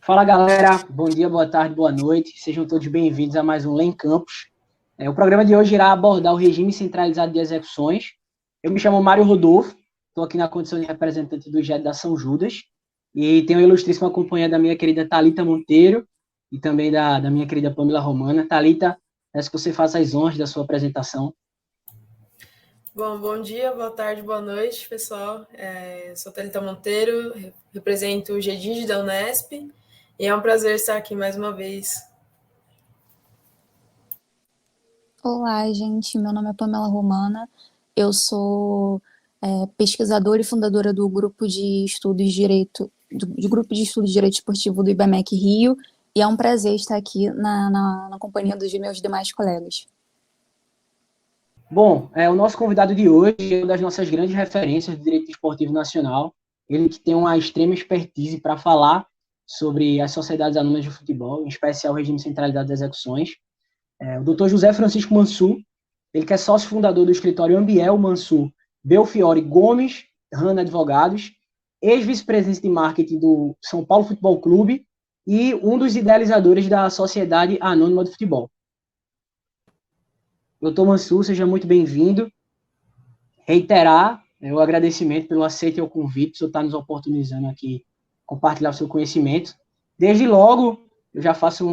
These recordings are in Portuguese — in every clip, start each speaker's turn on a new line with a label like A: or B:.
A: Fala galera, bom dia, boa tarde, boa noite, sejam todos bem-vindos a mais um Lê em Campos. O programa de hoje irá abordar o regime centralizado de execuções. Eu me chamo Mário Rodolfo, estou aqui na condição de representante do GED da São Judas e tenho a ilustríssima companhia da minha querida Thalita Monteiro e também da minha querida Pamela Romana. Thalita, peço que você faça as honras da sua apresentação.
B: Bom dia, boa tarde, boa noite, pessoal. Sou Thalita Monteiro, represento o GEDID da Unesp e é um prazer estar aqui mais uma vez.
C: Olá, gente. Meu nome é Pamela Romana. Eu sou pesquisadora e fundadora do grupo de estudos de Direito, de Direito Esportivo do IBMEC Rio, e é um prazer estar aqui na companhia dos meus demais colegas.
A: Bom, o nosso convidado de hoje é uma das nossas grandes referências do direito esportivo nacional. Ele que tem uma extrema expertise para falar sobre as sociedades anônimas de futebol, em especial o regime centralizado das execuções. O Dr. José Francisco Mansur, ele que é sócio fundador do escritório Ambiel Mansur Belfiore Gomes Rana Advogados, ex-vice-presidente de marketing do São Paulo Futebol Clube e um dos idealizadores da Sociedade Anônima do Futebol. Doutor Mansur, seja muito bem-vindo. Reiterar o agradecimento pelo aceite ao convite, o senhor está nos oportunizando aqui compartilhar o seu conhecimento. Desde logo, eu já faço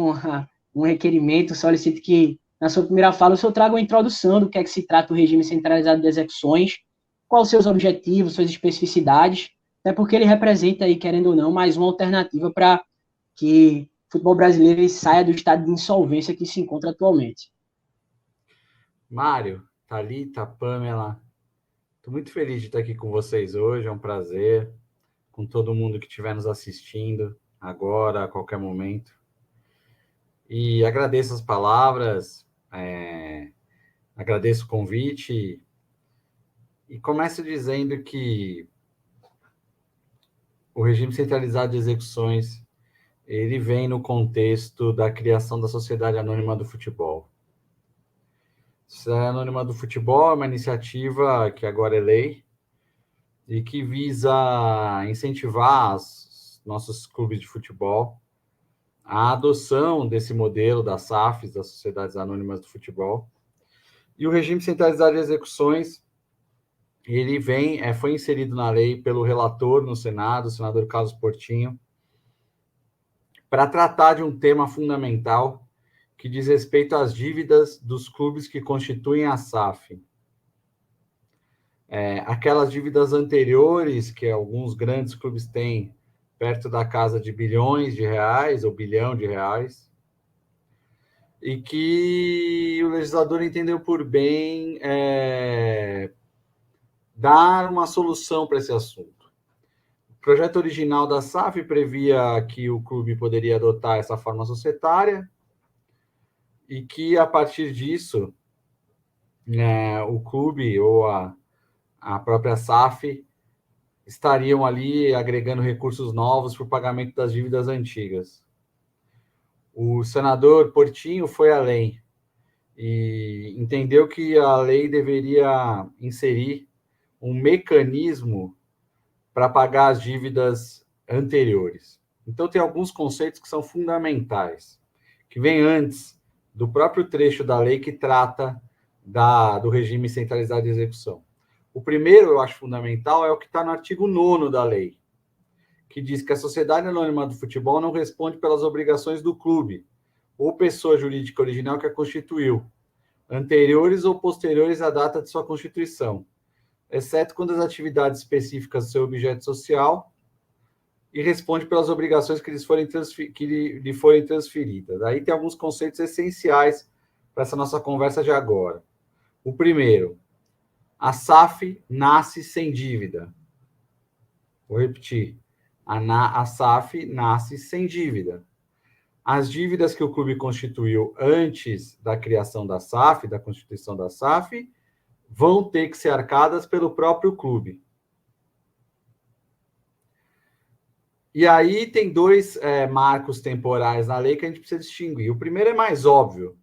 A: um requerimento, solicito que, na sua primeira fala, o senhor traga uma introdução do que é que se trata o regime centralizado de execuções, quais os seus objetivos, suas especificidades, até porque ele representa, aí, querendo ou não, mais uma alternativa para que o futebol brasileiro saia do estado de insolvência que se encontra atualmente.
D: Mário, Thalita, Pamela, estou muito feliz de estar aqui com vocês hoje, é um prazer, com todo mundo que estiver nos assistindo, agora, a qualquer momento. E agradeço as palavras, agradeço o convite, e começo dizendo que o regime centralizado de execuções, ele vem no contexto da criação da Sociedade Anônima do Futebol. A Sociedade Anônima do Futebol é uma iniciativa que agora é lei e que visa incentivar os nossos clubes de futebol a adoção desse modelo das SAFs, das Sociedades Anônimas do Futebol. E o regime centralizado de execuções, ele foi inserido na lei pelo relator no Senado, o senador Carlos Portinho, para tratar de um tema fundamental que diz respeito às dívidas dos clubes que constituem a SAF. Aquelas dívidas anteriores que alguns grandes clubes têm, perto da casa de bilhões de reais, ou bilhão de reais, e que o legislador entendeu por bem dar uma solução para esse assunto. O projeto original da SAF previa que o clube poderia adotar essa forma societária, e que, a partir disso, o clube ou a própria SAF estariam ali agregando recursos novos para o pagamento das dívidas antigas. O senador Portinho foi além e entendeu que a lei deveria inserir um mecanismo para pagar as dívidas anteriores. Então, tem alguns conceitos que são fundamentais, que vêm antes do próprio trecho da lei que trata do regime centralizado de execução. O primeiro, eu acho fundamental, é o que está no artigo 9º da lei, que diz que a Sociedade Anônima do Futebol não responde pelas obrigações do clube ou pessoa jurídica original que a constituiu, anteriores ou posteriores à data de sua constituição, exceto quando as atividades específicas do seu objeto social, e responde pelas obrigações que lhe forem transferidas. Aí tem alguns conceitos essenciais para essa nossa conversa de agora. O primeiro, a SAF nasce sem dívida. Vou repetir. A SAF nasce sem dívida. As dívidas que o clube constituiu antes da criação da SAF, da constituição da SAF, vão ter que ser arcadas pelo próprio clube. E aí tem dois marcos temporais na lei que a gente precisa distinguir. O primeiro é mais óbvio,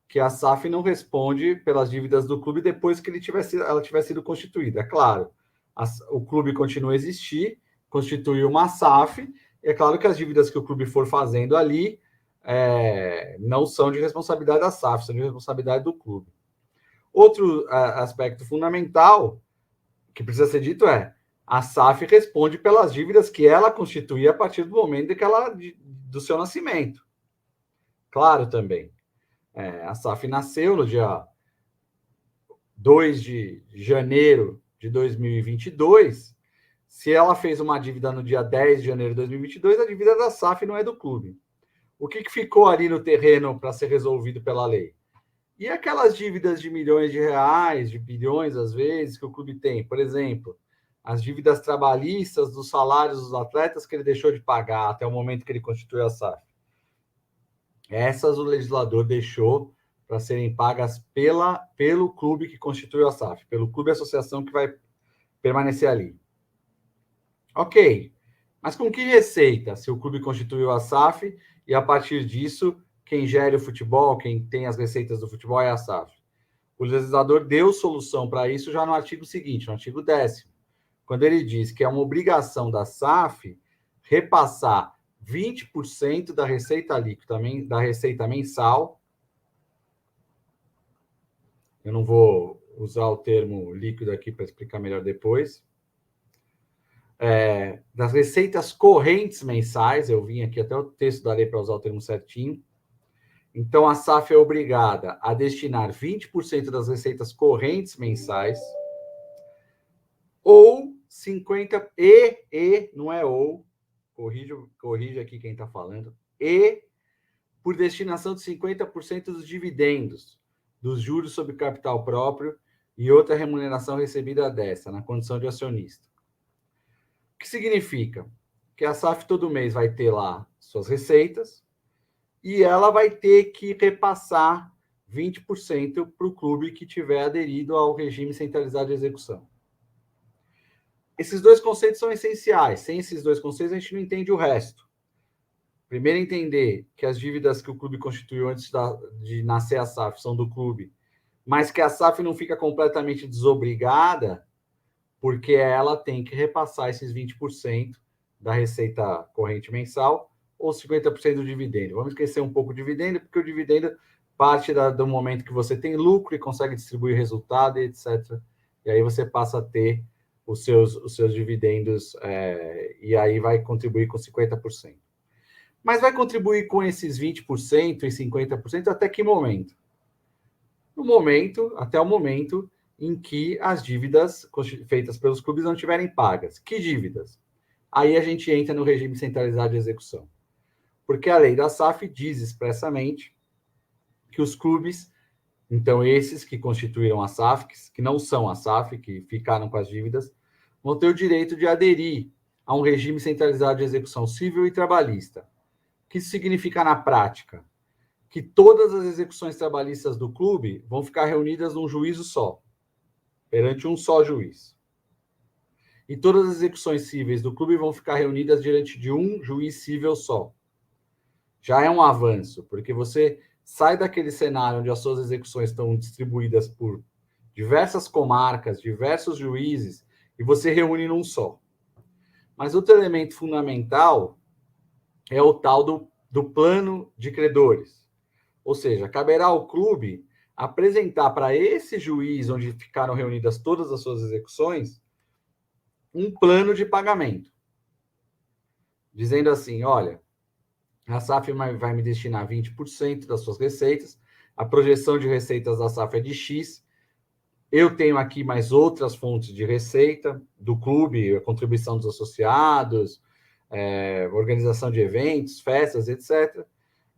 D: que a SAF não responde pelas dívidas do clube depois que ela tiver sido constituída. É claro, o clube continua a existir, constituiu uma SAF, E é claro que as dívidas que o clube for fazendo ali não são de responsabilidade da SAF, são de responsabilidade do clube. Outro aspecto fundamental que precisa ser dito a SAF responde pelas dívidas que ela constituía a partir do momento do seu nascimento. Claro, também. A SAF nasceu no dia 2 de janeiro de 2022. Se ela fez uma dívida no dia 10 de janeiro de 2022, a dívida da SAF não é do clube. O que ficou ali no terreno para ser resolvido pela lei? E aquelas dívidas de milhões de reais, de bilhões, às vezes, que o clube tem? Por exemplo, as dívidas trabalhistas dos salários dos atletas que ele deixou de pagar até o momento que ele constituiu a SAF. Essas o legislador deixou para serem pagas pelo clube que constituiu a SAF, pelo clube associação que vai permanecer ali. Ok, mas com que receita se o clube constituiu a SAF e a partir disso quem gere o futebol, quem tem as receitas do futebol é a SAF? O legislador deu solução para isso já no artigo seguinte, no artigo 10º, quando ele diz que é uma obrigação da SAF repassar 20% da receita líquida, da receita mensal. Eu não vou usar o termo líquido aqui para explicar melhor depois. Das receitas correntes mensais, eu vim aqui até o texto da lei para usar o termo certinho. Então, a SAF é obrigada a destinar 20% das receitas correntes mensais ou 50%, não é ou, corrija aqui quem está falando, e por destinação de 50% dos dividendos, dos juros sobre capital próprio e outra remuneração recebida dessa, na condição de acionista. O que significa? Que a SAF todo mês vai ter lá suas receitas e ela vai ter que repassar 20% para o clube que tiver aderido ao regime centralizado de execução. Esses dois conceitos são essenciais. Sem esses dois conceitos, a gente não entende o resto. Primeiro, entender que as dívidas que o clube constituiu antes de nascer a SAF são do clube, mas que a SAF não fica completamente desobrigada, porque ela tem que repassar esses 20% da receita corrente mensal ou 50% do dividendo. Vamos esquecer um pouco o dividendo, porque o dividendo parte do momento que você tem lucro e consegue distribuir resultado, etc. E aí você passa a ter os seus dividendos e aí vai contribuir com 50%. Mas vai contribuir com esses 20% e 50% até que momento? Até o momento em que as dívidas feitas pelos clubes não estiverem pagas. Que dívidas? Aí a gente entra no regime centralizado de execução. Porque a lei da SAF diz expressamente que os clubes, então esses que constituíram a SAF, que não são a SAF, que ficaram com as dívidas, vão ter o direito de aderir a um regime centralizado de execução civil e trabalhista. O que isso significa na prática? Que todas as execuções trabalhistas do clube vão ficar reunidas num juízo só, perante um só juiz. E todas as execuções cíveis do clube vão ficar reunidas diante de um juiz cível só. Já é um avanço, porque você sai daquele cenário onde as suas execuções estão distribuídas por diversas comarcas, diversos juízes, e você reúne num só. Mas outro elemento fundamental é o tal do plano de credores. Ou seja, caberá ao clube apresentar para esse juiz, onde ficaram reunidas todas as suas execuções, um plano de pagamento. Dizendo assim, olha, a SAF vai me destinar 20% das suas receitas, a projeção de receitas da SAF é de X, eu tenho aqui mais outras fontes de receita do clube, a contribuição dos associados, organização de eventos, festas, etc.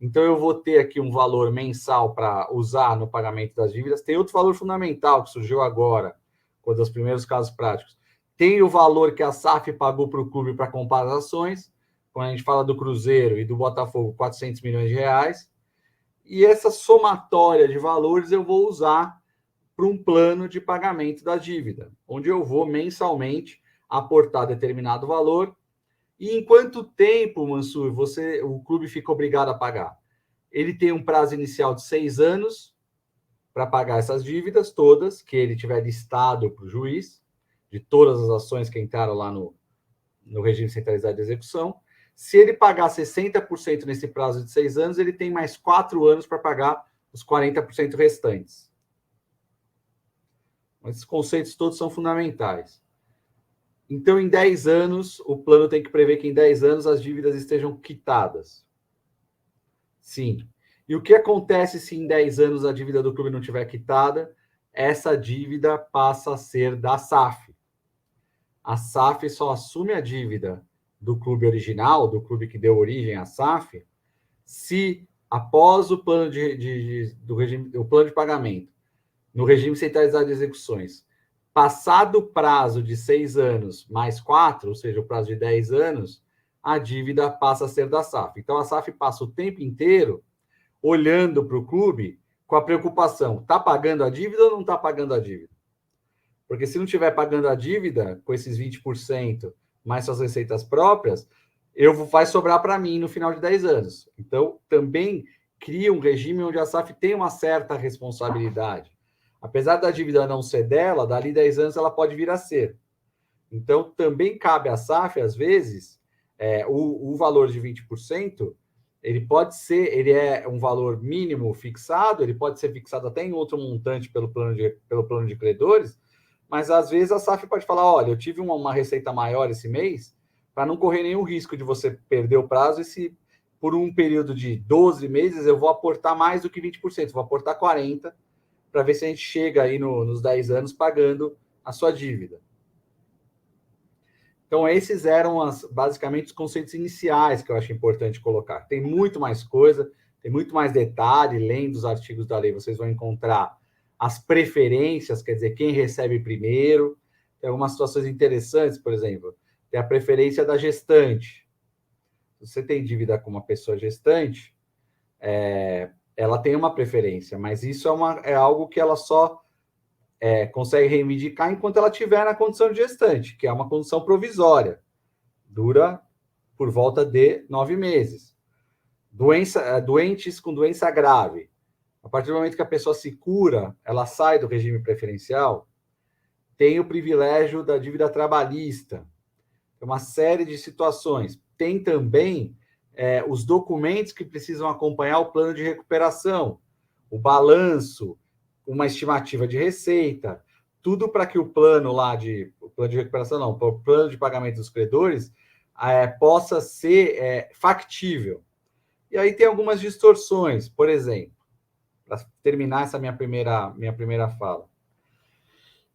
D: Então, eu vou ter aqui um valor mensal para usar no pagamento das dívidas. Tem outro valor fundamental que surgiu agora, quando os primeiros casos práticos. Tem o valor que a SAF pagou para o clube para comprar as ações. Quando a gente fala do Cruzeiro e do Botafogo, 400 milhões de reais. E essa somatória de valores eu vou usar para um plano de pagamento da dívida, onde eu vou mensalmente aportar determinado valor. E em quanto tempo, Mansur, o clube fica obrigado a pagar? Ele tem um prazo inicial de 6 anos para pagar essas dívidas todas, que ele tiver listado para o juiz, de todas as ações que entraram lá no regime centralizado de execução. Se ele pagar 60% nesse prazo de 6 anos, ele tem mais 4 anos para pagar os 40% restantes. Esses conceitos todos são fundamentais. Então, em 10 anos, o plano tem que prever que em 10 anos as dívidas estejam quitadas. Sim. E o que acontece se em 10 anos a dívida do clube não estiver quitada? Essa dívida passa a ser da SAF. A SAF só assume a dívida do clube original, do clube que deu origem à SAF, se após o plano o plano de pagamento, no regime centralizado de execuções, passado o prazo de 6 anos mais 4, ou seja, o prazo de 10 anos, a dívida passa a ser da SAF. Então, a SAF passa o tempo inteiro olhando para o clube com a preocupação, está pagando a dívida ou não está pagando a dívida? Porque se não estiver pagando a dívida com esses 20% mais suas receitas próprias, vai sobrar para mim no final de 10 anos. Então, também cria um regime onde a SAF tem uma certa responsabilidade. Apesar da dívida não ser dela, dali 10 anos ela pode vir a ser. Então, também cabe à SAF, às vezes, o valor de 20%, ele é um valor mínimo fixado, ele pode ser fixado até em outro montante pelo plano de credores, mas às vezes a SAF pode falar, olha, eu tive uma receita maior esse mês, para não correr nenhum risco de você perder o prazo, e se por um período de 12 meses eu vou aportar mais do que 20%, vou aportar 40%, para ver se a gente chega aí nos 10 anos pagando a sua dívida. Então, esses eram basicamente os conceitos iniciais que eu acho importante colocar. Tem muito mais coisa, tem muito mais detalhe, lendo os artigos da lei, vocês vão encontrar as preferências, quer dizer, quem recebe primeiro. Tem algumas situações interessantes, por exemplo, tem a preferência da gestante. Se você tem dívida com uma pessoa gestante, ela tem uma preferência, mas isso é algo que ela só consegue reivindicar enquanto ela estiver na condição de gestante, que é uma condição provisória. Dura por volta de 9 meses. Doentes com doença grave. A partir do momento que a pessoa se cura, ela sai do regime preferencial, tem o privilégio da dívida trabalhista. Tem uma série de situações. Tem também os documentos que precisam acompanhar o plano de recuperação, o balanço, uma estimativa de receita, tudo para que o plano de recuperação não, o plano de pagamento dos credores possa ser factível. E aí tem algumas distorções, por exemplo, para terminar essa minha primeira fala.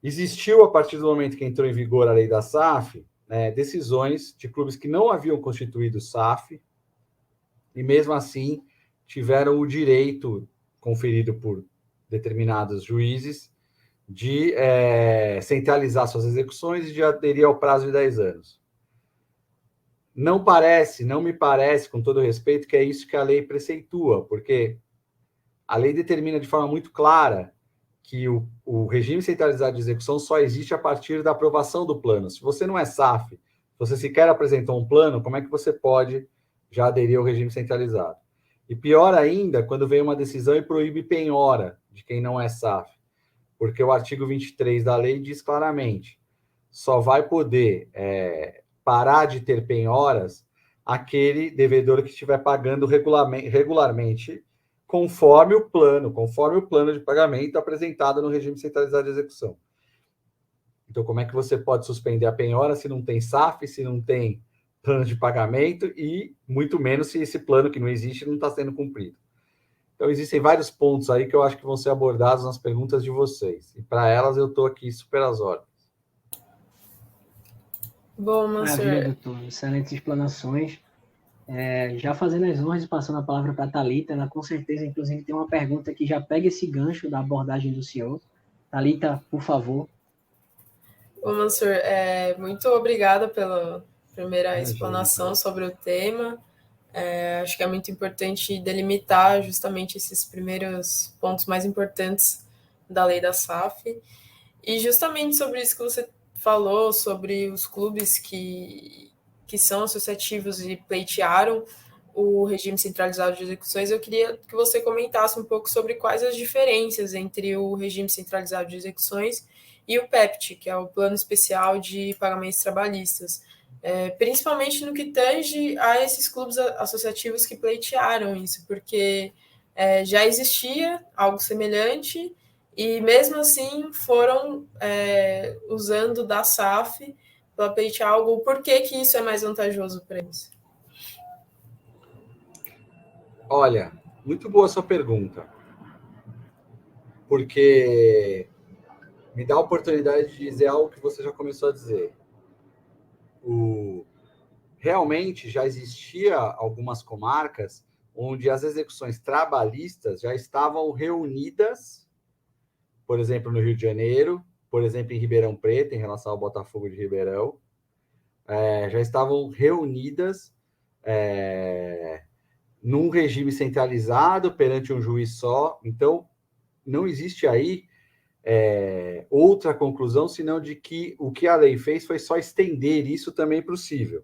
D: Existiu, a partir do momento que entrou em vigor a lei da SAF, decisões de clubes que não haviam constituído SAF e, mesmo assim, tiveram o direito conferido por determinados juízes de centralizar suas execuções e de aderir ao prazo de 10 anos. Não me parece, com todo respeito, que é isso que a lei preceitua, porque a lei determina de forma muito clara que o regime centralizado de execução só existe a partir da aprovação do plano. Se você não é SAF, você sequer apresentou um plano, como é que você pode já aderir ao regime centralizado? E pior ainda, quando vem uma decisão e proíbe penhora de quem não é SAF, porque o artigo 23 da lei diz claramente, só vai poder parar de ter penhoras aquele devedor que estiver pagando regularmente conforme o plano de pagamento apresentado no regime centralizado de execução. Então, como é que você pode suspender a penhora se não tem SAF, se não tem plano de pagamento e muito menos se esse plano que não existe não está sendo cumprido? Então, existem vários pontos aí que eu acho que vão ser abordados nas perguntas de vocês. E para elas eu estou aqui super às ordens.
B: Bom, Mansur.
A: Maravilha, doutor. Excelentes explanações. Já fazendo as honras e passando a palavra para a Thalita, ela com certeza, inclusive, tem uma pergunta que já pega esse gancho da abordagem do senhor. Thalita, por favor.
B: Bom, Mansur, muito obrigada pela primeira explanação sobre o tema. Acho que é muito importante delimitar justamente esses primeiros pontos mais importantes da lei da SAF. E justamente sobre isso que você falou, sobre os clubes que são associativos e pleitearam o regime centralizado de execuções, eu queria que você comentasse um pouco sobre quais as diferenças entre o regime centralizado de execuções e o PEPT, que é o Plano Especial de Pagamentos Trabalhistas. principalmente no que tange a esses clubes associativos que pleitearam isso, porque já existia algo semelhante e, mesmo assim, foram usando da SAF para pleitear algo. Por que isso é mais vantajoso para eles?
D: Olha, muito boa sua pergunta, porque me dá a oportunidade de dizer algo que você já começou a dizer. Realmente já existia algumas comarcas onde as execuções trabalhistas já estavam reunidas, por exemplo, no Rio de Janeiro, por exemplo, em Ribeirão Preto, em relação ao Botafogo de Ribeirão, já estavam reunidas num regime centralizado perante um juiz só. Então, não existe aí outra conclusão, senão de que o que a lei fez foi só estender isso também possível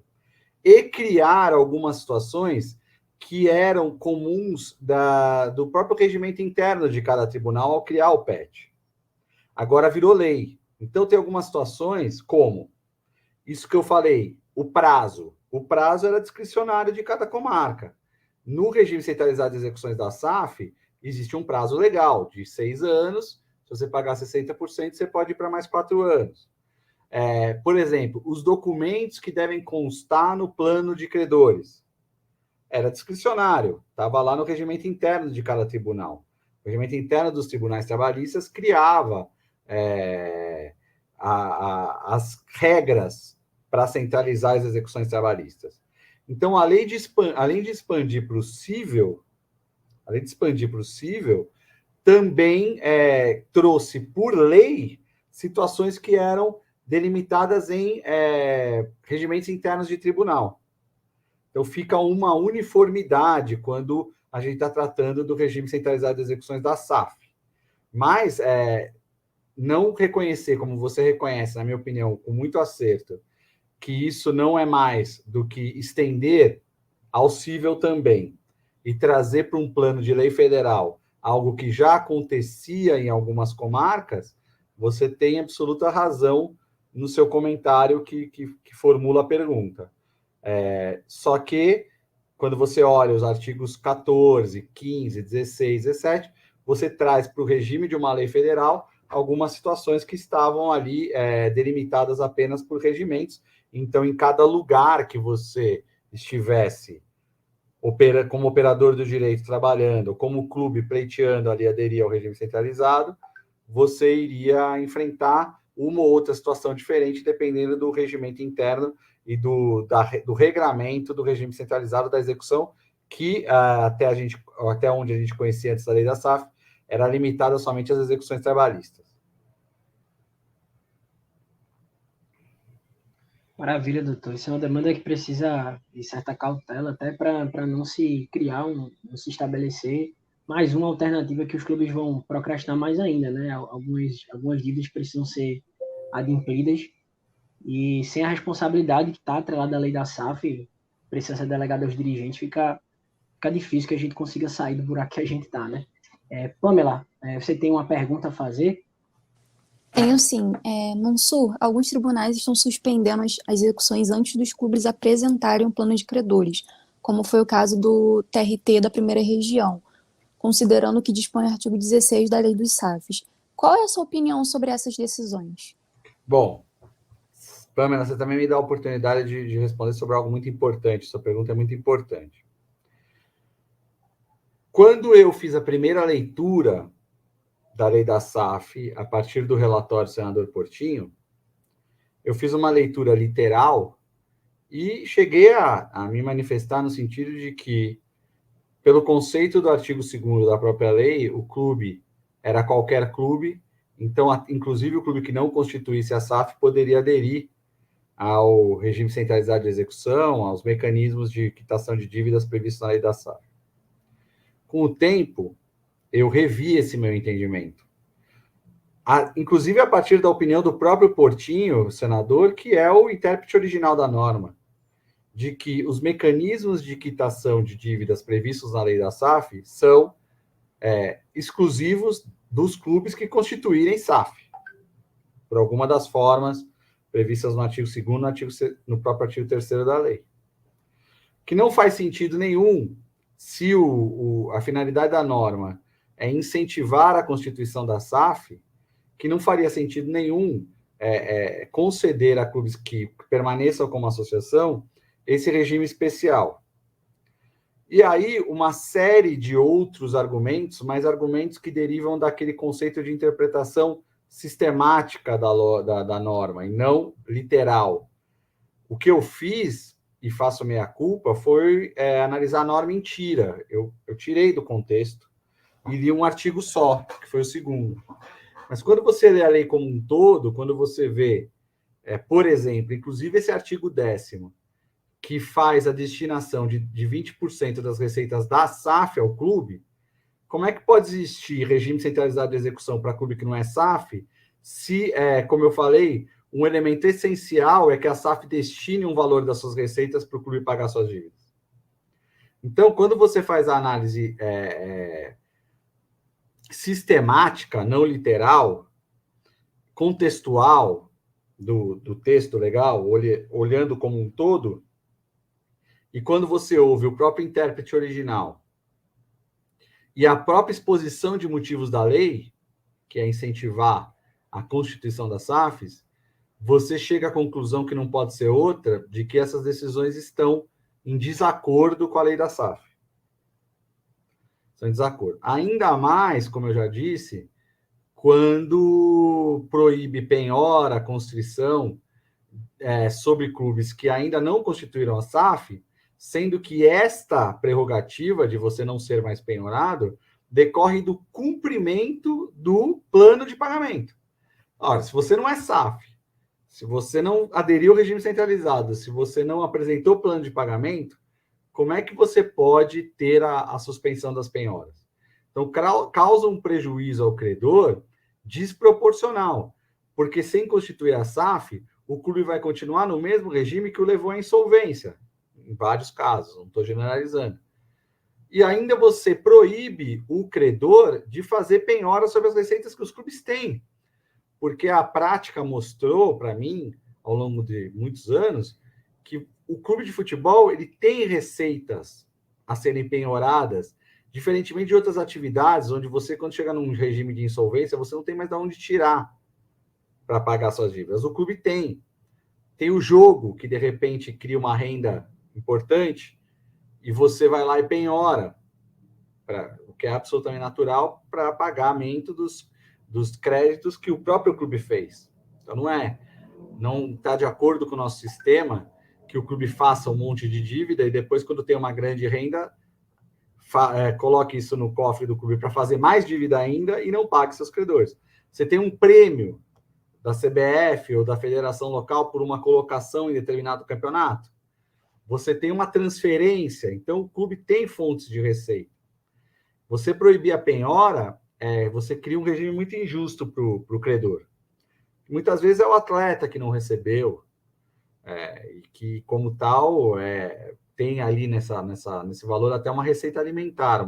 D: e criar algumas situações que eram comuns do próprio regimento interno de cada tribunal ao criar o PET. Agora virou lei. Então, tem algumas situações como isso que eu falei, o prazo. O prazo era discricionário de cada comarca. No regime centralizado de execuções da SAF, existe um prazo legal de 6 anos. Se você pagar 60%, você pode ir para mais 4 anos. Por exemplo, os documentos que devem constar no plano de credores. Era discricionário, estava lá no regimento interno de cada tribunal. O regimento interno dos tribunais trabalhistas criava as regras para centralizar as execuções trabalhistas. Então, além de expandir para o cível, também trouxe por lei situações que eram delimitadas em regimentos internos de tribunal. Então, fica uma uniformidade quando a gente está tratando do regime centralizado de execuções da SAF. Mas não reconhecer, como você reconhece, na minha opinião, com muito acerto, que isso não é mais do que estender ao cível também e trazer para um plano de lei federal algo que já acontecia em algumas comarcas, você tem absoluta razão no seu comentário que formula a pergunta. Só que, quando você olha os artigos 14, 15, 16, 17, você traz para o regime de uma lei federal algumas situações que estavam ali delimitadas apenas por regimentos. Então, em cada lugar que você estivesse como operador do direito trabalhando, como clube pleiteando ali aderir ao regime centralizado, você iria enfrentar uma ou outra situação diferente, dependendo do regimento interno e do regramento do regime centralizado da execução, que até onde a gente conhecia antes da lei da SAF, era limitada somente às execuções trabalhistas.
A: Maravilha, doutor. Isso é uma demanda que precisa de certa cautela, até para não se criar, não se estabelecer mais uma alternativa que os clubes vão procrastinar mais ainda, né? Algumas dívidas precisam ser adimplidas e sem a responsabilidade que está atrelada à lei da SAF, precisa ser delegada aos dirigentes, fica difícil que a gente consiga sair do buraco que a gente está, né? Pamela, você tem uma pergunta a fazer?
C: Tenho sim. Mansur, alguns tribunais estão suspendendo as execuções antes dos clubes apresentarem um plano de credores, como foi o caso do TRT da Primeira Região, considerando que dispõe o artigo 16 da Lei dos SAFs. Qual é a sua opinião sobre essas decisões?
D: Bom, Pamela, você também me dá a oportunidade de responder sobre algo muito importante. Sua pergunta é muito importante. Quando eu fiz a primeira leitura da lei da SAF, a partir do relatório do senador Portinho, eu fiz uma leitura literal e cheguei a me manifestar no sentido de que, pelo conceito do artigo 2º da própria lei, o clube era qualquer clube, então, inclusive o clube que não constituísse a SAF poderia aderir ao regime centralizado de execução, aos mecanismos de quitação de dívidas previstos na lei da SAF. Com o tempo, eu revi esse meu entendimento. Inclusive a partir da opinião do próprio Portinho, senador, que é o intérprete original da norma, de que os mecanismos de quitação de dívidas previstos na lei da SAF são exclusivos dos clubes que constituírem SAF, por alguma das formas, previstas no artigo 2º, no próprio artigo 3º da lei. Que não faz sentido nenhum se a finalidade da norma é incentivar a constituição da SAF, que não faria sentido nenhum conceder a clubes que permaneçam como associação esse regime especial. E aí, uma série de outros argumentos, mas argumentos que derivam daquele conceito de interpretação sistemática da norma, e não literal. O que eu fiz, e faço meia-culpa, foi analisar a norma em tira. Eu tirei do contexto e li um artigo só, que foi o 2º. Mas quando você lê a lei como um todo, quando você vê, por exemplo, inclusive esse artigo 10º, que faz a destinação de 20% das receitas da SAF ao clube, como é que pode existir regime centralizado de execução para clube que não é SAF, se, como eu falei, um elemento essencial é que a SAF destine um valor das suas receitas para o clube pagar suas dívidas? Então, quando você faz a análise sistemática, não literal, contextual do texto legal, olhando como um todo, e quando você ouve o próprio intérprete original e a própria exposição de motivos da lei, que é incentivar a constituição das SAFs, você chega à conclusão que não pode ser outra, de que essas decisões estão em desacordo com a lei da SAF. São em desacordo. Ainda mais, como eu já disse, quando proíbe penhora, constrição sobre clubes que ainda não constituíram a SAF, sendo que esta prerrogativa de você não ser mais penhorado decorre do cumprimento do plano de pagamento. Ora, se você não é SAF, se você não aderiu ao regime centralizado, se você não apresentou plano de pagamento, como é que você pode ter a suspensão das penhoras? Então, causa um prejuízo ao credor desproporcional, porque sem constituir a SAF, o clube vai continuar no mesmo regime que o levou à insolvência, em vários casos, não estou generalizando. E ainda você proíbe o credor de fazer penhora sobre as receitas que os clubes têm, porque a prática mostrou para mim, ao longo de muitos anos, que o clube de futebol ele tem receitas a serem penhoradas, diferentemente de outras atividades, onde você, quando chega num regime de insolvência, você não tem mais de onde tirar para pagar suas dívidas. O clube tem. Tem o jogo, que de repente cria uma renda importante, e você vai lá e penhora, o que é absolutamente natural, para pagamento dos créditos que o próprio clube fez. Então, não está de acordo com o nosso sistema que o clube faça um monte de dívida e depois, quando tem uma grande renda, coloque isso no cofre do clube para fazer mais dívida ainda e não pague seus credores. Você tem um prêmio da CBF ou da federação local por uma colocação em determinado campeonato. Você tem uma transferência, então o clube tem fontes de receita. Você proibir a penhora, você cria um regime muito injusto para o credor. Muitas vezes é o atleta que não recebeu, e que, como tal, tem ali nesse valor até uma receita alimentar,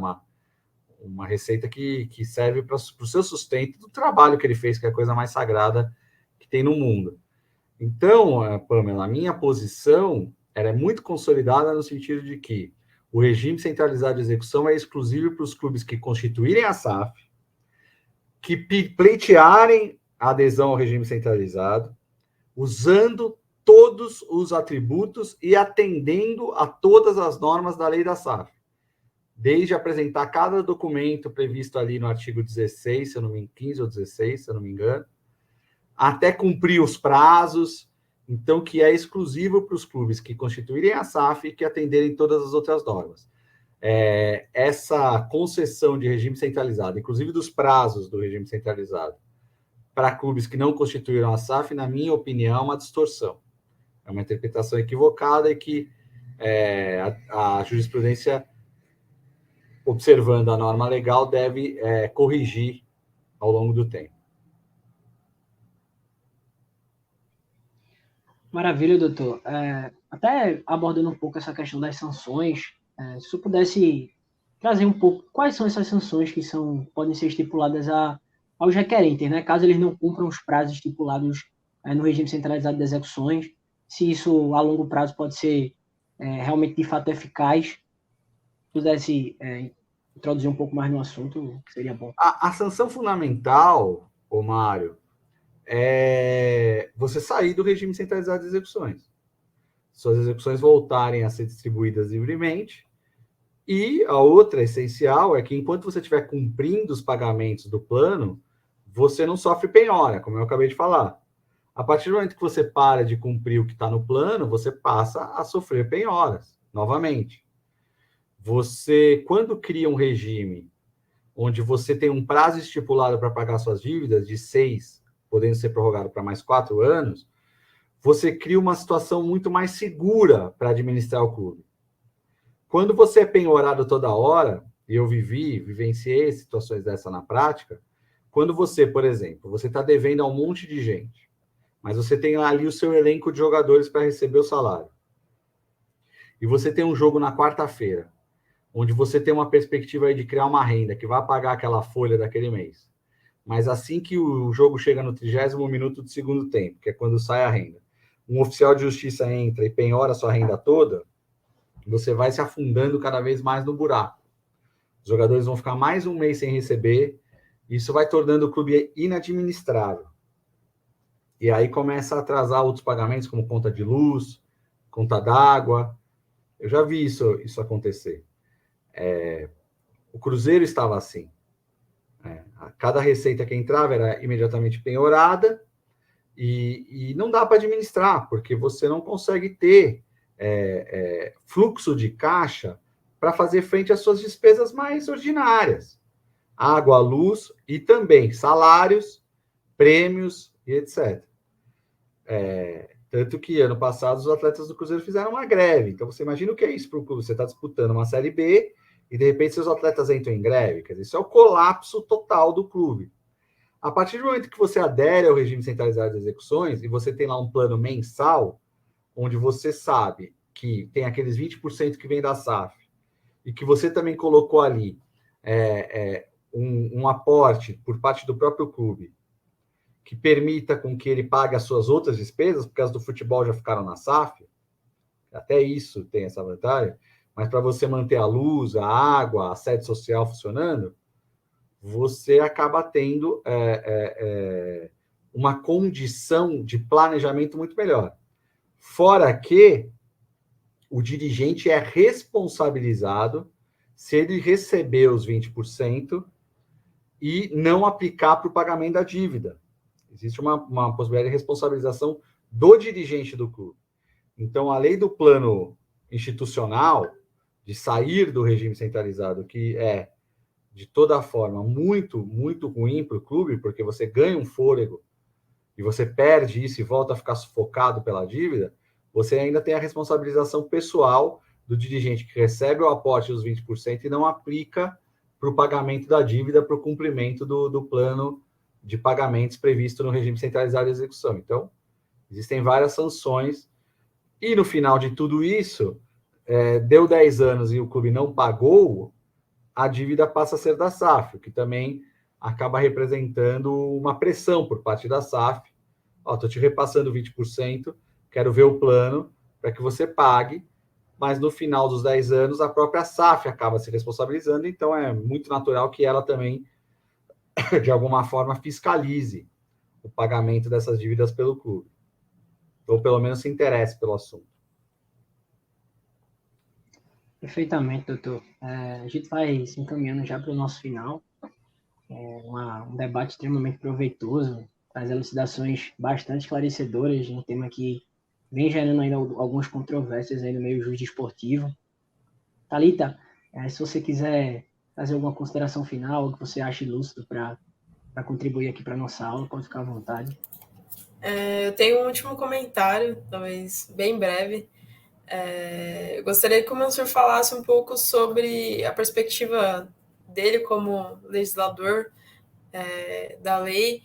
D: uma receita que serve para o seu sustento do trabalho que ele fez, que é a coisa mais sagrada que tem no mundo. Então, Pamela, a minha posição ela é muito consolidada no sentido de que o regime centralizado de execução é exclusivo para os clubes que constituírem a SAF, que pleitearem a adesão ao regime centralizado, usando todos os atributos e atendendo a todas as normas da lei da SAF. Desde apresentar cada documento previsto ali no artigo 16, se eu não me engano, 15 ou 16, se eu não me engano, até cumprir os prazos, então que é exclusivo para os clubes que constituírem a SAF e que atenderem todas as outras normas. Essa concessão de regime centralizado, inclusive dos prazos do regime centralizado, para clubes que não constituíram a SAF, na minha opinião, é uma distorção. É uma interpretação equivocada e que a jurisprudência, observando a norma legal, deve corrigir ao longo do tempo.
A: Maravilha, doutor. Até abordando um pouco essa questão das sanções, se eu pudesse trazer um pouco quais são essas sanções que podem ser estipuladas aos requerentes, né? Caso eles não cumpram os prazos estipulados no regime centralizado de execuções, se isso a longo prazo pode ser realmente de fato eficaz. Se pudesse introduzir um pouco mais no assunto, seria bom.
D: A sanção fundamental, ô Mário, é você sair do regime centralizado de execuções. Suas execuções voltarem a ser distribuídas livremente. E a outra essencial é que, enquanto você estiver cumprindo os pagamentos do plano, você não sofre penhora, como eu acabei de falar. A partir do momento que você para de cumprir o que está no plano, você passa a sofrer penhoras, novamente. Você, quando cria um regime onde você tem um prazo estipulado para pagar suas dívidas, de 6, podendo ser prorrogado para mais 4 anos, você cria uma situação muito mais segura para administrar o clube. Quando você é penhorado toda hora, e eu vivenciei situações dessa na prática, quando você, por exemplo, você está devendo a um monte de gente, mas você tem ali o seu elenco de jogadores para receber o salário, e você tem um jogo na quarta-feira, onde você tem uma perspectiva aí de criar uma renda que vai pagar aquela folha daquele mês, mas assim que o jogo chega no 30º minuto do segundo tempo, que é quando sai a renda, um oficial de justiça entra e penhora a sua renda toda, você vai se afundando cada vez mais no buraco. Os jogadores vão ficar mais um mês sem receber, isso vai tornando o clube inadministrável. E aí começa a atrasar outros pagamentos, como conta de luz, conta d'água. Eu já vi isso acontecer. O Cruzeiro estava assim. Cada receita que entrava era imediatamente penhorada e não dá para administrar, porque você não consegue ter fluxo de caixa para fazer frente às suas despesas mais ordinárias. Água, luz e também salários, prêmios e etc. Tanto que ano passado os atletas do Cruzeiro fizeram uma greve. Então você imagina o que é isso para o clube. Você está disputando uma Série B e de repente seus atletas entram em greve. Quer dizer, isso é o colapso total do clube. A partir do momento que você adere ao regime centralizado de execuções e você tem lá um plano mensal, onde você sabe que tem aqueles 20% que vem da SAF e que você também colocou ali um aporte por parte do próprio clube que permita com que ele pague as suas outras despesas, porque as do futebol já ficaram na SAF, até isso tem essa vantagem, mas para você manter a luz, a água, a sede social funcionando, você acaba tendo uma condição de planejamento muito melhor. Fora que o dirigente é responsabilizado se ele receber os 20% e não aplicar para o pagamento da dívida. Existe uma possibilidade de responsabilização do dirigente do clube. Então, a lei do plano institucional de sair do regime centralizado, que é, de toda forma, muito, muito ruim para o clube, porque você ganha um fôlego e você perde isso e volta a ficar sufocado pela dívida, você ainda tem a responsabilização pessoal do dirigente que recebe o aporte dos 20% e não aplica para o pagamento da dívida, para o cumprimento do plano de pagamentos previsto no regime centralizado de execução. Então, existem várias sanções e no final de tudo isso, deu 10 anos e o clube não pagou, a dívida passa a ser da SAF, o que também acaba representando uma pressão por parte da SAF. Estou te repassando 20%, quero ver o plano para que você pague, mas no final dos 10 anos a própria SAF acaba se responsabilizando, então é muito natural que ela também, de alguma forma, fiscalize o pagamento dessas dívidas pelo clube. Ou pelo menos se interesse pelo assunto.
A: Perfeitamente, doutor. A gente vai se encaminhando já para o nosso final. Um debate extremamente proveitoso, traz elucidações bastante esclarecedoras de um tema que vem gerando ainda algumas controvérsias aí no meio jurídico-esportivo. Thalita, se você quiser fazer alguma consideração final, o que você acha ilustro para contribuir aqui para a nossa aula, pode ficar à vontade.
B: Eu tenho um último comentário, talvez bem breve. Eu gostaria que o Mansur falasse um pouco sobre a perspectiva dele como legislador da lei.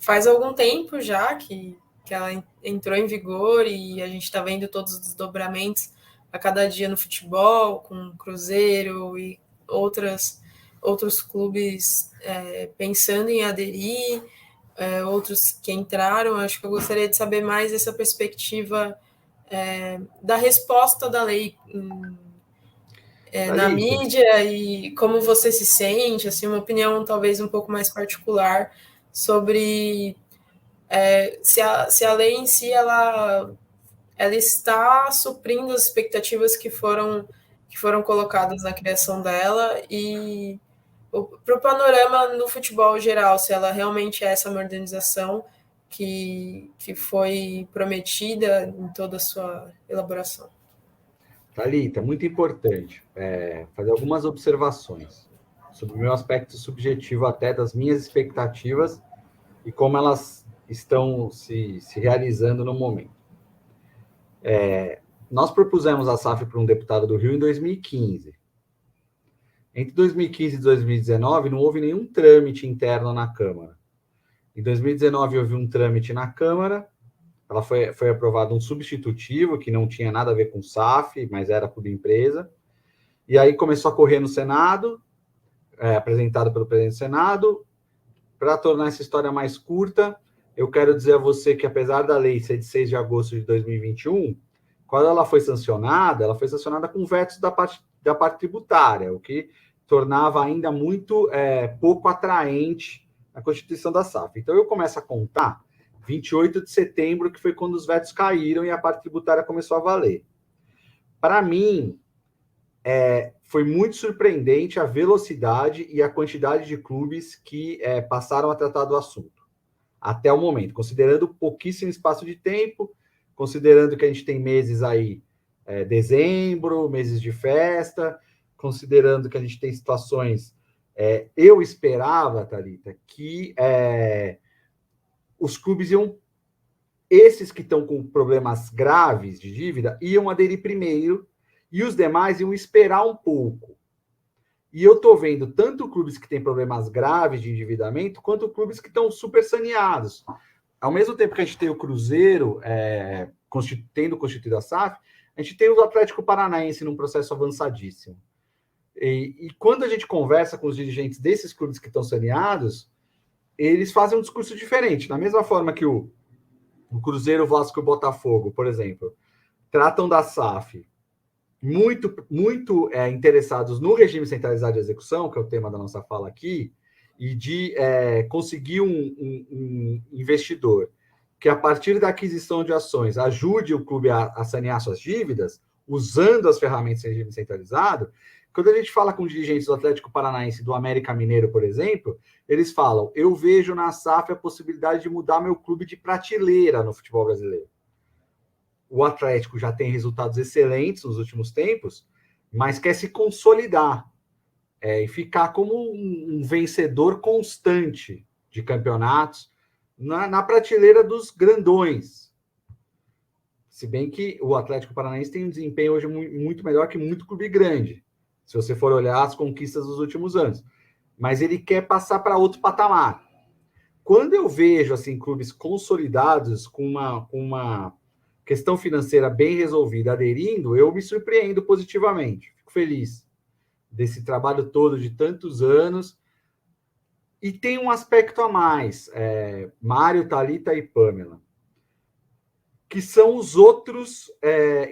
B: Faz algum tempo já que ela entrou em vigor e a gente está vendo todos os desdobramentos a cada dia no futebol, com o Cruzeiro e outros clubes pensando em aderir. outros que entraram. Acho que eu gostaria de saber mais essa perspectiva da resposta da lei na mídia, e como você se sente, assim, uma opinião talvez um pouco mais particular sobre se a lei em si ela está suprindo as expectativas que foram colocadas na criação dela, e para o panorama no futebol geral, se ela realmente é essa modernização que foi prometida em toda a sua elaboração.
D: Thalita, muito importante fazer algumas observações sobre o meu aspecto subjetivo até das minhas expectativas e como elas estão se realizando no momento. Nós propusemos a SAF para um deputado do Rio em 2015. Entre 2015 e 2019, não houve nenhum trâmite interno na Câmara. Em 2019, houve um trâmite na Câmara, ela foi aprovado um substitutivo, que não tinha nada a ver com SAF, mas era por empresa, e aí começou a correr no Senado, apresentado pelo presidente do Senado. Para tornar essa história mais curta, eu quero dizer a você que, apesar da lei ser de 6 de agosto de 2021, quando ela foi sancionada com vetos da parte tributária, o que tornava ainda muito pouco atraente a constituição da SAF. Então, eu começo a contar 28 de setembro, que foi quando os vetos caíram e a parte tributária começou a valer. Para mim, foi muito surpreendente a velocidade e a quantidade de clubes que passaram a tratar do assunto, até o momento, considerando pouquíssimo espaço de tempo, considerando que a gente tem meses aí, dezembro, meses de festa, considerando que a gente tem situações... eu esperava, Thalita, que os clubes esses que estão com problemas graves de dívida, iam aderir primeiro, e os demais iam esperar um pouco. E eu estou vendo tanto clubes que têm problemas graves de endividamento, quanto clubes que estão super saneados. Ao mesmo tempo que a gente tem o Cruzeiro tendo constituído a SAF, a gente tem o Atlético Paranaense num processo avançadíssimo. E quando a gente conversa com os dirigentes desses clubes que estão saneados, eles fazem um discurso diferente. Da mesma forma que o Cruzeiro, o Vasco e o Botafogo, por exemplo, tratam da SAF muito, muito interessados no regime centralizado de execução, que é o tema da nossa fala aqui, e de conseguir um investidor que, a partir da aquisição de ações, ajude o clube a sanear suas dívidas, usando as ferramentas de regime centralizado. Quando a gente fala com dirigentes do Atlético Paranaense e do América Mineiro, por exemplo, eles falam: eu vejo na SAF a possibilidade de mudar meu clube de prateleira no futebol brasileiro. O Atlético já tem resultados excelentes nos últimos tempos, mas quer se consolidar e ficar como um vencedor constante de campeonatos na prateleira dos grandões. Se bem que o Atlético Paranaense tem um desempenho hoje muito melhor que muito clube grande, se você for olhar as conquistas dos últimos anos. Mas ele quer passar para outro patamar. Quando eu vejo assim, clubes consolidados com uma questão financeira bem resolvida aderindo, eu me surpreendo positivamente. Fico feliz desse trabalho todo de tantos anos. E tem um aspecto a mais, Mário, Thalita e Pamela, que são os outros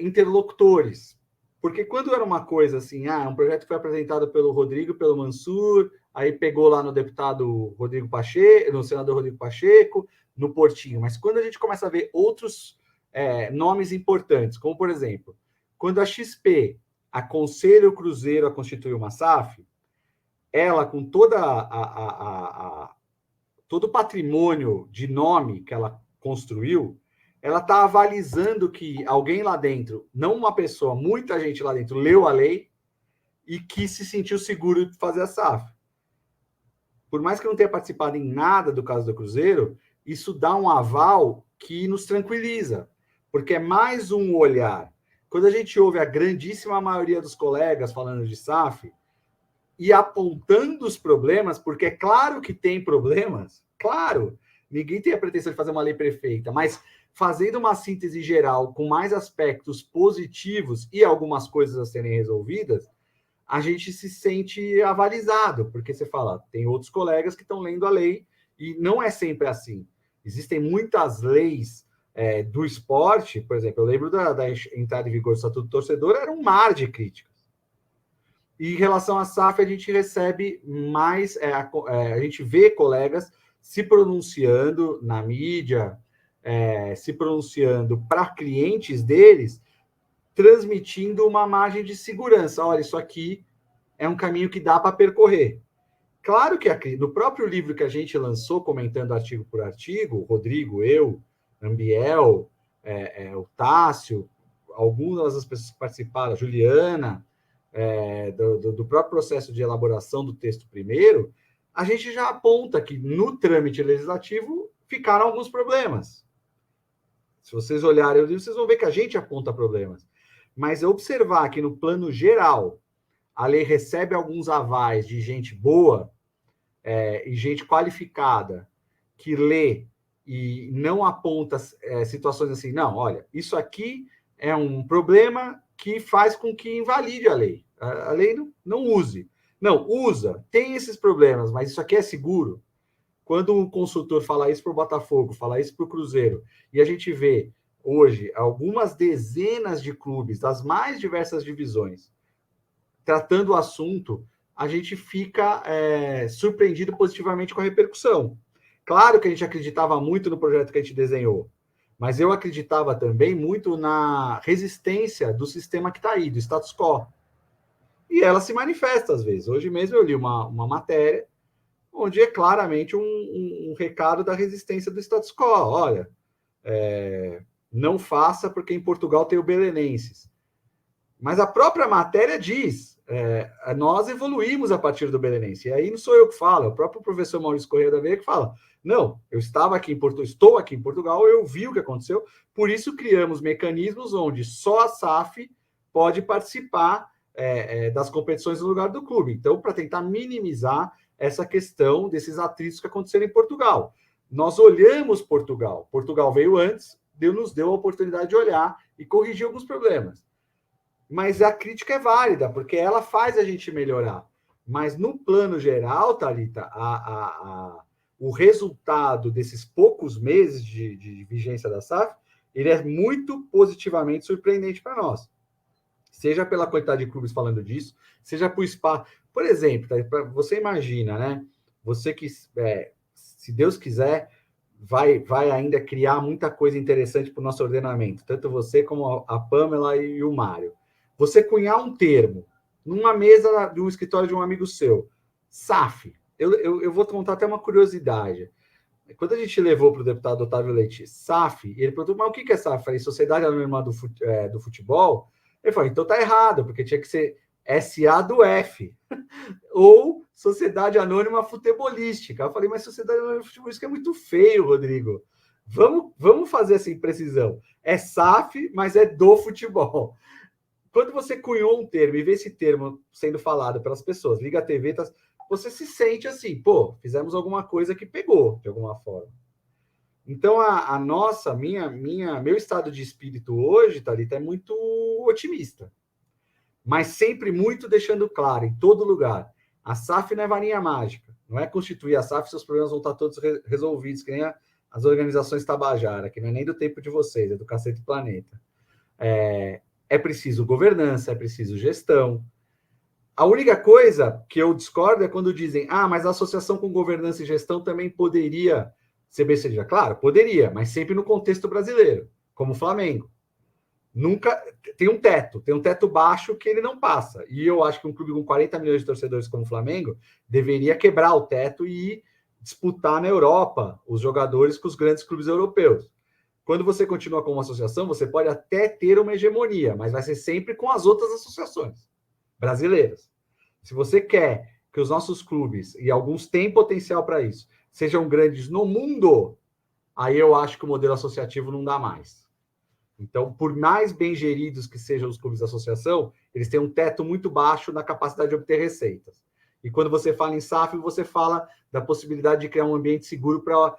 D: interlocutores. Porque quando era uma coisa assim, um projeto foi apresentado pelo Rodrigo, pelo Mansur, aí pegou lá no deputado Rodrigo Pacheco, no senador Rodrigo Pacheco, no Portinho. Mas quando a gente começa a ver outros nomes importantes, como, por exemplo, quando a XP aconselha o Cruzeiro a constituir uma SAF, ela, com todo o patrimônio de nome que ela construiu, ela está avalizando que alguém lá dentro, não uma pessoa, muita gente lá dentro, leu a lei e que se sentiu seguro de fazer a SAF. Por mais que eu não tenha participado em nada do caso do Cruzeiro, isso dá um aval que nos tranquiliza, porque é mais um olhar. Quando a gente ouve a grandíssima maioria dos colegas falando de SAF e apontando os problemas, porque é claro que tem problemas, claro, ninguém tem a pretensão de fazer uma lei perfeita, mas fazendo uma síntese geral com mais aspectos positivos e algumas coisas a serem resolvidas, a gente se sente avalizado, porque você fala, tem outros colegas que estão lendo a lei E não é sempre assim. Existem muitas leis do esporte, por exemplo, eu lembro da entrada em vigor do Estatuto do Torcedor, era um mar de críticas. E em relação à SAF, a gente recebe mais, a gente vê colegas se pronunciando na mídia, se pronunciando para clientes deles, transmitindo uma margem de segurança. Olha, isso aqui é um caminho que dá para percorrer. Claro que no próprio livro que a gente lançou, comentando artigo por artigo, o Rodrigo, eu, Ambiel, o Tássio, algumas das pessoas que participaram, a Juliana, do próprio processo de elaboração do texto primeiro, a gente já aponta que no trâmite legislativo ficaram alguns problemas. Se vocês olharem o livro, vocês vão ver que a gente aponta problemas. Mas observar que no plano geral a lei recebe alguns avais de gente boa e gente qualificada que lê e não aponta situações assim, não, olha, isso aqui é um problema que faz com que invalide a lei. A lei não use. Não, usa, tem esses problemas, mas isso aqui é seguro. Quando um consultor fala isso para o Botafogo, fala isso para o Cruzeiro, e a gente vê hoje algumas dezenas de clubes das mais diversas divisões tratando o assunto, a gente fica surpreendido positivamente com a repercussão. Claro que a gente acreditava muito no projeto que a gente desenhou, mas eu acreditava também muito na resistência do sistema que está aí, do status quo. E ela se manifesta às vezes. Hoje mesmo eu li uma matéria onde é claramente um recado da resistência do status quo. Olha, não faça porque em Portugal tem o Belenenses. Mas a própria matéria diz, nós evoluímos a partir do Belenense. E aí não sou eu que falo, é o próprio professor Maurício Correia da Veia que fala, não, eu estou aqui em Portugal, eu vi o que aconteceu, por isso criamos mecanismos onde só a SAF pode participar das competições no lugar do clube. Então, para tentar minimizar essa questão desses atritos que aconteceram em Portugal. Nós olhamos Portugal. Portugal veio antes, nos deu a oportunidade de olhar e corrigir alguns problemas. Mas a crítica é válida, porque ela faz a gente melhorar. Mas no plano geral, Thalita, o resultado desses poucos meses de vigência da SAF, ele é muito positivamente surpreendente para nós. Seja pela quantidade de clubes falando disso, seja por espaço. Por exemplo, você imagina, né? Você que, se Deus quiser, vai ainda criar muita coisa interessante para o nosso ordenamento, tanto você como a Pamela e o Mário. Você cunhar um termo numa mesa de um escritório de um amigo seu, SAF. Eu vou contar até uma curiosidade. Quando a gente levou para o deputado Otávio Leite SAF, ele perguntou, mas o que é SAF? Eu falei, Sociedade Anônima do Futebol. Ele falou, então tá errado, porque tinha que ser SA do F, ou Sociedade Anônima Futebolística. Eu falei, mas Sociedade Anônima Futebolística é muito feio, Rodrigo. Vamos fazer essa imprecisão. É SAF, mas é do futebol. Quando você cunhou um termo e vê esse termo sendo falado pelas pessoas, liga a TV, você se sente assim, pô, fizemos alguma coisa que pegou, de alguma forma. Então, meu estado de espírito hoje, Thalita, é muito otimista. Mas sempre muito deixando claro, em todo lugar, a SAF não é varinha mágica. Não é constituir a SAF, seus problemas vão estar todos resolvidos, que nem as organizações Tabajara, que não é nem do tempo de vocês, é do Cacete Planeta. É preciso governança, é preciso gestão. A única coisa que eu discordo é quando dizem, mas a associação com governança e gestão também poderia ser bem sucedida. Claro, poderia, mas sempre no contexto brasileiro, como o Flamengo. Nunca tem um teto baixo que ele não passa. E eu acho que um clube com 40 milhões de torcedores como o Flamengo deveria quebrar o teto e disputar na Europa os jogadores com os grandes clubes europeus. Quando você continua com uma associação, você pode até ter uma hegemonia, mas vai ser sempre com as outras associações brasileiras. Se você quer que os nossos clubes, e alguns têm potencial para isso, sejam grandes no mundo, aí eu acho que o modelo associativo não dá mais. Então, por mais bem geridos que sejam os clubes de associação, eles têm um teto muito baixo na capacidade de obter receitas. E quando você fala em SAF, você fala da possibilidade de criar um ambiente seguro para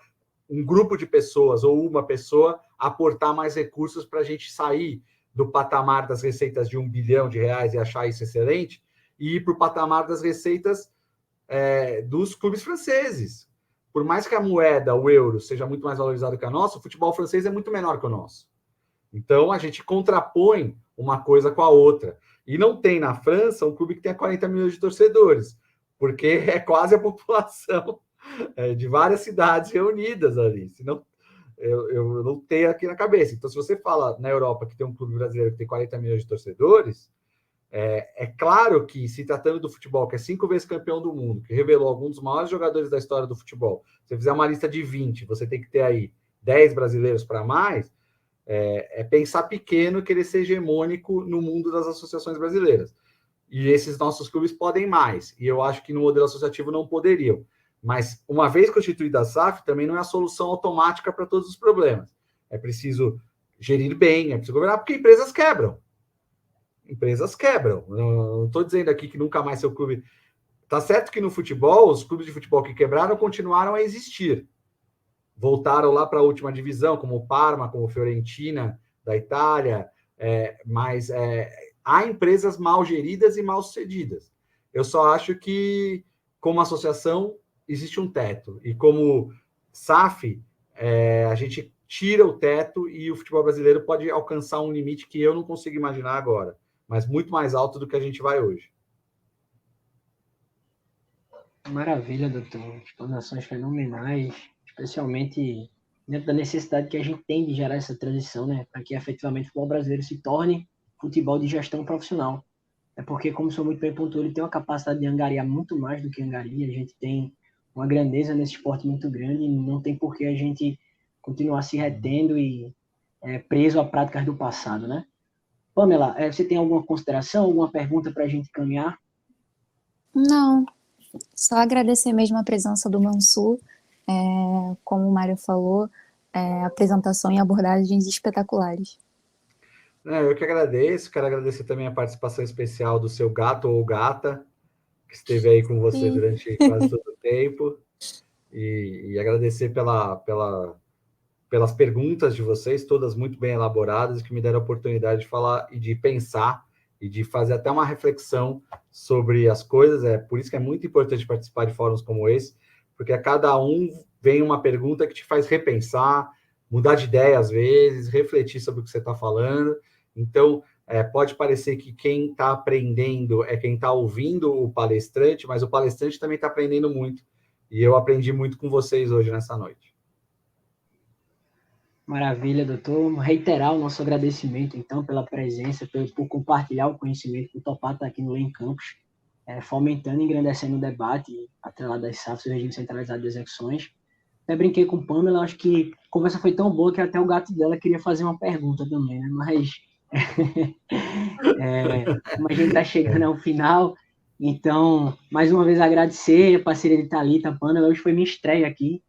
D: um grupo de pessoas ou uma pessoa aportar mais recursos para a gente sair do patamar das receitas de R$1 bilhão e achar isso excelente e ir para o patamar das receitas dos clubes franceses. por mais que a moeda, o euro, seja muito mais valorizado que a nossa, o futebol francês é muito menor que o nosso. Então, a gente contrapõe uma coisa com a outra. E não tem na França um clube que tenha 40 milhões de torcedores, porque é quase a população de várias cidades reunidas ali. Senão, eu não tenho aqui na cabeça. Então, se você fala na Europa que tem um clube brasileiro que tem 40 milhões de torcedores, é claro que, se tratando do futebol, que é 5 vezes campeão do mundo, que revelou alguns dos maiores jogadores da história do futebol, se você fizer uma lista de 20, você tem que ter aí 10 brasileiros para mais, pensar pequeno, querer ser hegemônico no mundo das associações brasileiras. E esses nossos clubes podem mais, e eu acho que no modelo associativo não poderiam. Mas, uma vez constituída a SAF, também não é a solução automática para todos os problemas. É preciso gerir bem, é preciso governar, porque empresas quebram. Empresas quebram. Não estou dizendo aqui que nunca mais seu clube... Tá certo que no futebol, os clubes de futebol que quebraram continuaram a existir. Voltaram lá para a última divisão, como o Parma, como o Fiorentina, da Itália, mas há empresas mal geridas e mal sucedidas. Eu só acho que, como associação, existe um teto. E como SAF, a gente tira o teto e o futebol brasileiro pode alcançar um limite que eu não consigo imaginar agora, mas muito mais alto do que a gente vai hoje.
A: Maravilha, doutor. Explanações fenomenais, especialmente dentro da necessidade que a gente tem de gerar essa transição, né, para que efetivamente o futebol brasileiro se torne futebol de gestão profissional. É porque, como o senhor muito bem pontuou, ele tem uma capacidade de angariar muito mais do que angaria. A gente tem uma grandeza nesse esporte muito grande e não tem por que a gente continuar se retendo e preso a práticas do passado, né? Pamela, você tem alguma consideração, alguma pergunta para a gente caminhar?
C: Não, só agradecer mesmo a presença do Mansur. Como o Mário falou, apresentação e abordagens espetaculares.
D: Eu que agradeço, quero agradecer também a participação especial do seu gato ou gata, que esteve aí com você
C: Sim.
D: durante quase todo o tempo, e agradecer pelas perguntas de vocês, todas muito bem elaboradas, que me deram a oportunidade de falar e de pensar e de fazer até uma reflexão sobre as coisas. Por isso que é muito importante participar de fóruns como esse, porque a cada um vem uma pergunta que te faz repensar, mudar de ideia às vezes, refletir sobre o que você está falando. Então, pode parecer que quem está aprendendo é quem está ouvindo o palestrante, mas o palestrante também está aprendendo muito. E eu aprendi muito com vocês hoje, nessa noite.
A: Maravilha, doutor. Reiterar o nosso agradecimento, então, pela presença, por compartilhar o conhecimento, por topar estar aqui no Lem Campus, fomentando e engrandecendo o debate atrelado das SAFs, o regime centralizado de execuções. Até brinquei com Pamela, acho que a conversa foi tão boa que até o gato dela queria fazer uma pergunta também, né? Mas como a gente está chegando ao final, então, mais uma vez agradecer a parceria de Thalita, a Pamela, hoje foi minha estreia aqui,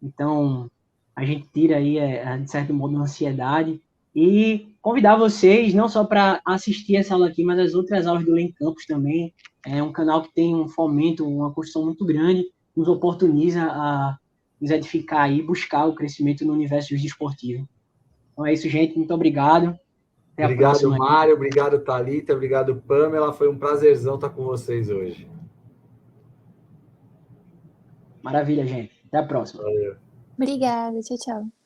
A: então a gente tira aí, de certo modo, uma ansiedade, e convidar vocês, não só para assistir essa aula aqui, mas as outras aulas do Lem Campus também. É um canal que tem um fomento, uma construção muito grande, nos oportuniza a nos edificar aí, buscar o crescimento no universo esportivo. Então é isso, gente. Muito obrigado. Até a
D: Obrigado,
A: próxima.
D: Mário. Obrigado, Thalita. Obrigado, Pamela. Foi um prazerzão estar com vocês hoje.
A: Maravilha, gente. Até a próxima.
D: Valeu.
C: Obrigada, tchau, tchau.